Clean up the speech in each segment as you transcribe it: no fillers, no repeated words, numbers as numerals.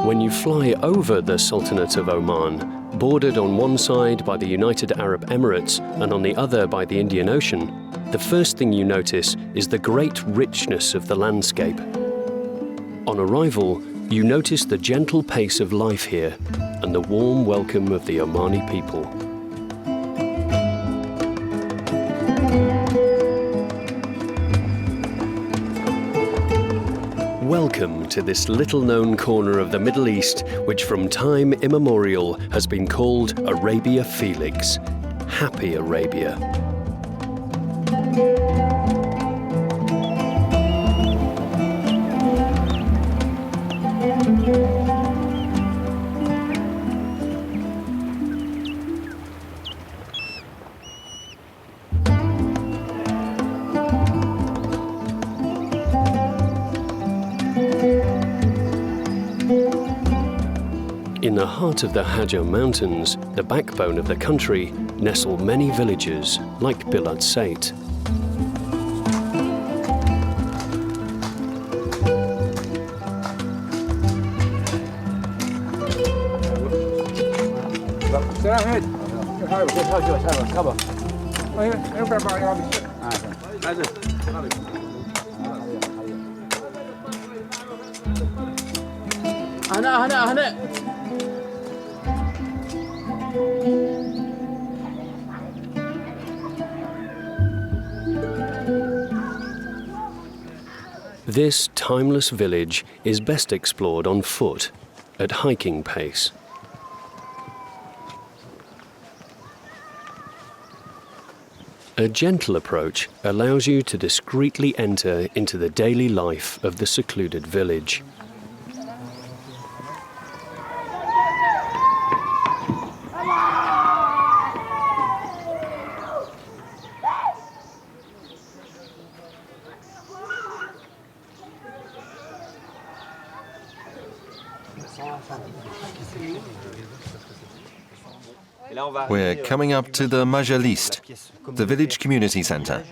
When you fly over the Sultanate of Oman, bordered on one side by the United Arab Emirates and on the other by the Indian Ocean, the first thing you notice is the great richness of the landscape. On arrival, you notice the gentle pace of life here and the warm welcome of the Omani people. Welcome to this little-known corner of the Middle East, which from time immemorial has been called Arabia Felix, Happy Arabia. In the heart of the Hajjar Mountains, the backbone of the country, nestle many villages like Bilad Sait. This timeless village is best explored on foot, at hiking pace. A gentle approach allows you to discreetly enter into the daily life of the secluded village. We're coming up to the MAHA list, the village community centre.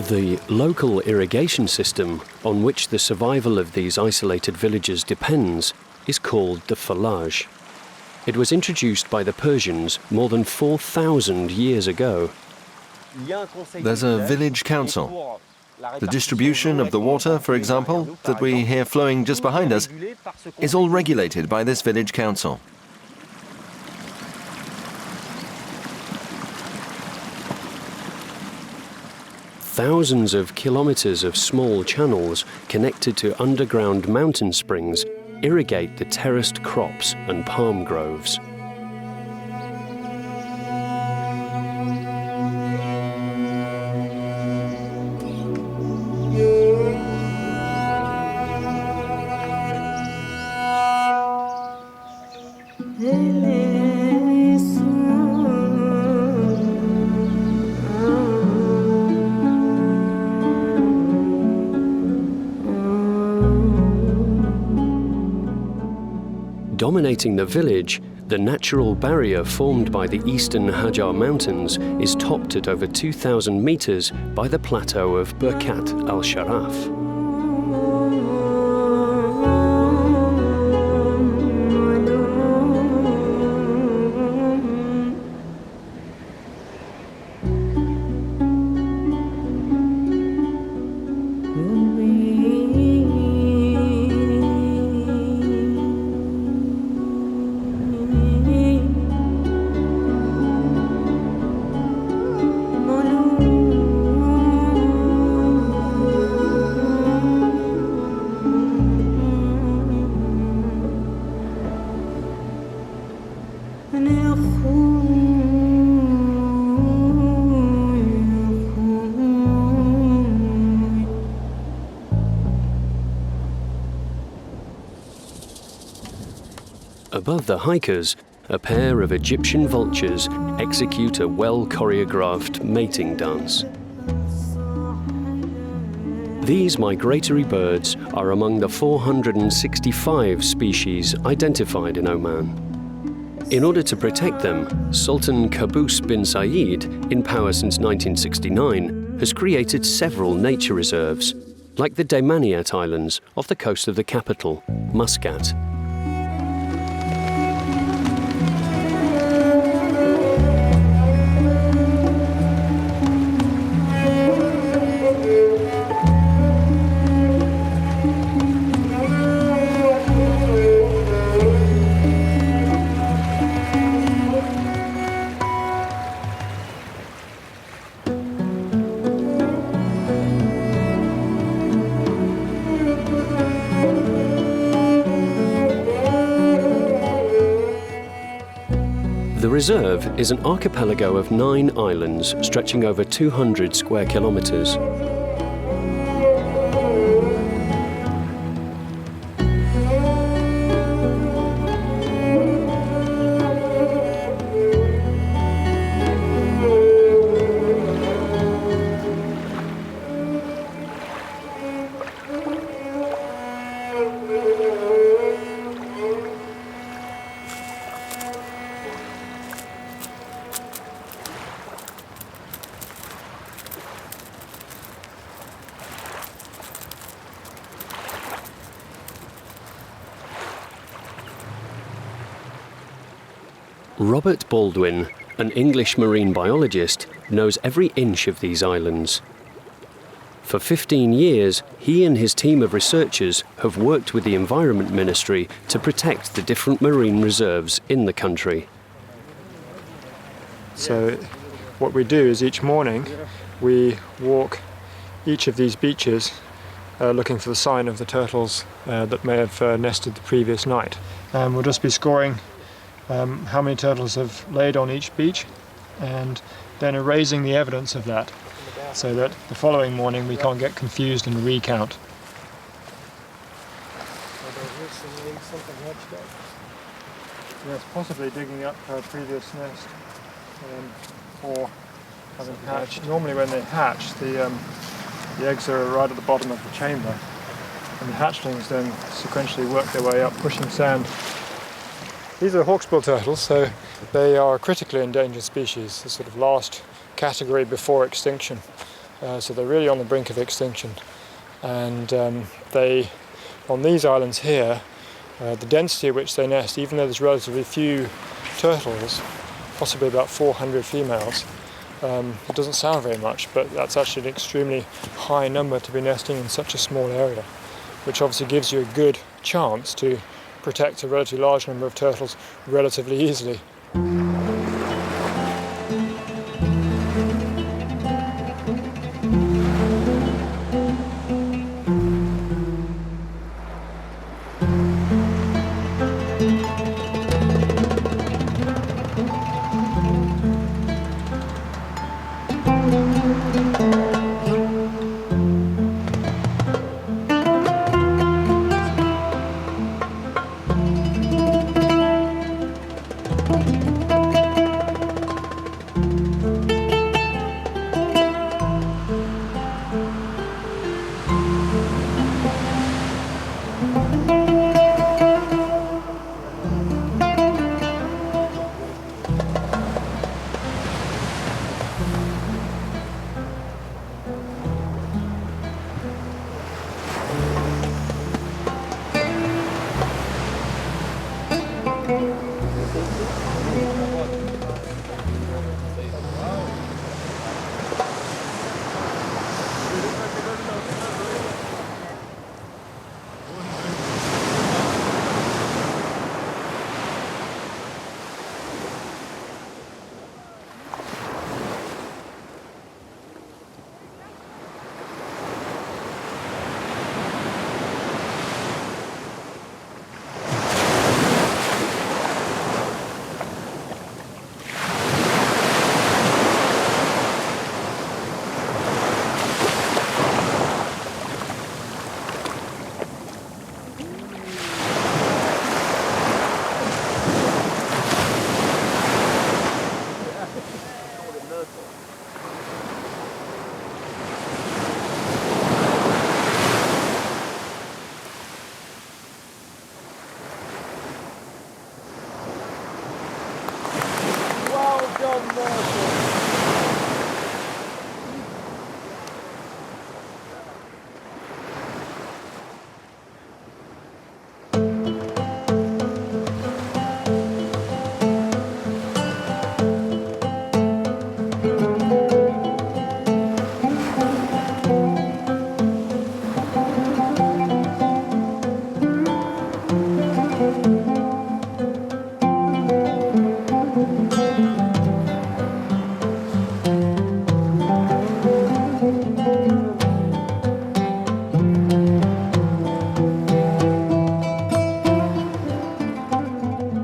The local irrigation system on which the survival of these isolated villages depends is called the falaj. It was introduced by the Persians more than 4,000 years ago. There's a village council. The distribution of the water, for example, that we hear flowing just behind us, is all regulated by this village council. Thousands of kilometers of small channels connected to underground mountain springs irrigate the terraced crops and palm groves. Dominating the village, the natural barrier formed by the eastern Hajjar Mountains is topped at over 2,000 meters by the plateau of Burkat al-Sharaf. Above the hikers, a pair of Egyptian vultures execute a well-choreographed mating dance. These migratory birds are among the 465 species identified in Oman. In order to protect them, Sultan Qaboos bin Said, in power since 1969, has created several nature reserves, like the Daymaniyat Islands off the coast of the capital, Muscat. The reserve is an archipelago of 9 islands stretching over 200 square kilometers. Robert Baldwin, an English marine biologist, knows every inch of these islands. For 15 years, he and his team of researchers have worked with the Environment Ministry to protect the different marine reserves in the country. So what we do is each morning we walk each of these beaches looking for the sign of the turtles that may have nested the previous night. And we'll just be scoring how many turtles have laid on each beach and then erasing the evidence of that so that the following morning we can't get confused and recount. Yes, possibly digging up a previous nest or having hatched. Normally when they hatch, the eggs are right at the bottom of the chamber and the hatchlings then sequentially work their way up, pushing sand. These are hawksbill turtles, so they are a critically endangered species, the sort of last category before extinction. So they're really on the brink of extinction. And on these islands here, the density at which they nest, even though there's relatively few turtles, possibly about 400 females, it doesn't sound very much, but that's actually an extremely high number to be nesting in such a small area, which obviously gives you a good chance to protect a relatively large number of turtles relatively easily.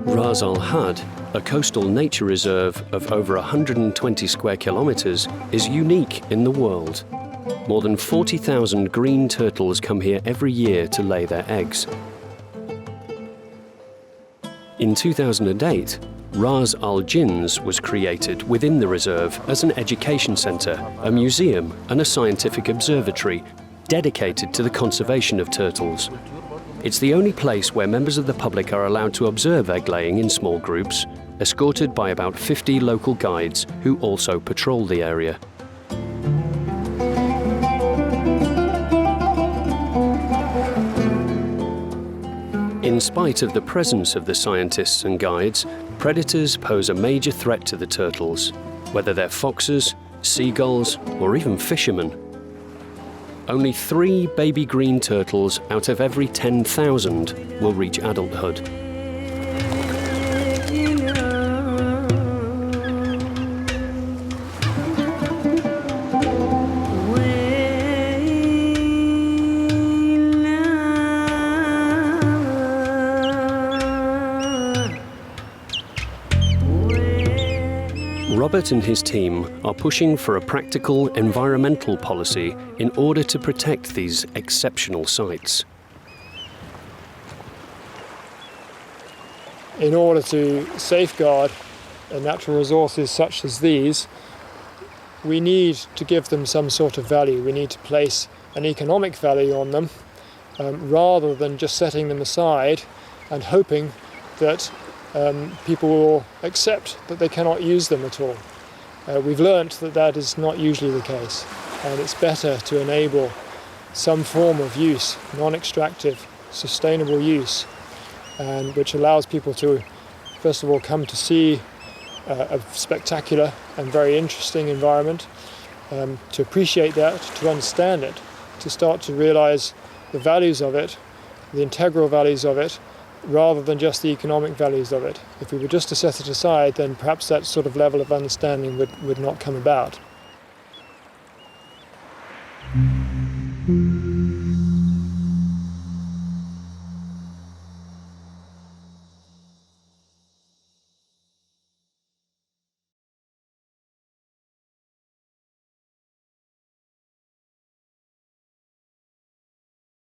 Ras al Hadd, a coastal nature reserve of over 120 square kilometers, is unique in the world. More than 40,000 green turtles come here every year to lay their eggs. In 2008, Ras al Jinns was created within the reserve as an education centre, a museum and a scientific observatory dedicated to the conservation of turtles. It's the only place where members of the public are allowed to observe egg laying in small groups, escorted by about 50 local guides who also patrol the area. In spite of the presence of the scientists and guides, predators pose a major threat to the turtles, whether they're foxes, seagulls, or even fishermen. Only 3 baby green turtles out of every 10,000 will reach adulthood. Robert and his team are pushing for a practical environmental policy in order to protect these exceptional sites. In order to safeguard natural resources such as these, we need to give them some sort of value. We need to place an economic value on them rather than just setting them aside and hoping that people will accept that they cannot use them at all. We've learnt that that is not usually the case, and it's better to enable some form of use, non-extractive, sustainable use, and which allows people to, first of all, come to see a spectacular and very interesting environment, to appreciate that, to understand it, to start to realise the values of it, the integral values of it, rather than just the economic values of it. If we were just to set it aside, then perhaps that sort of level of understanding would not come about.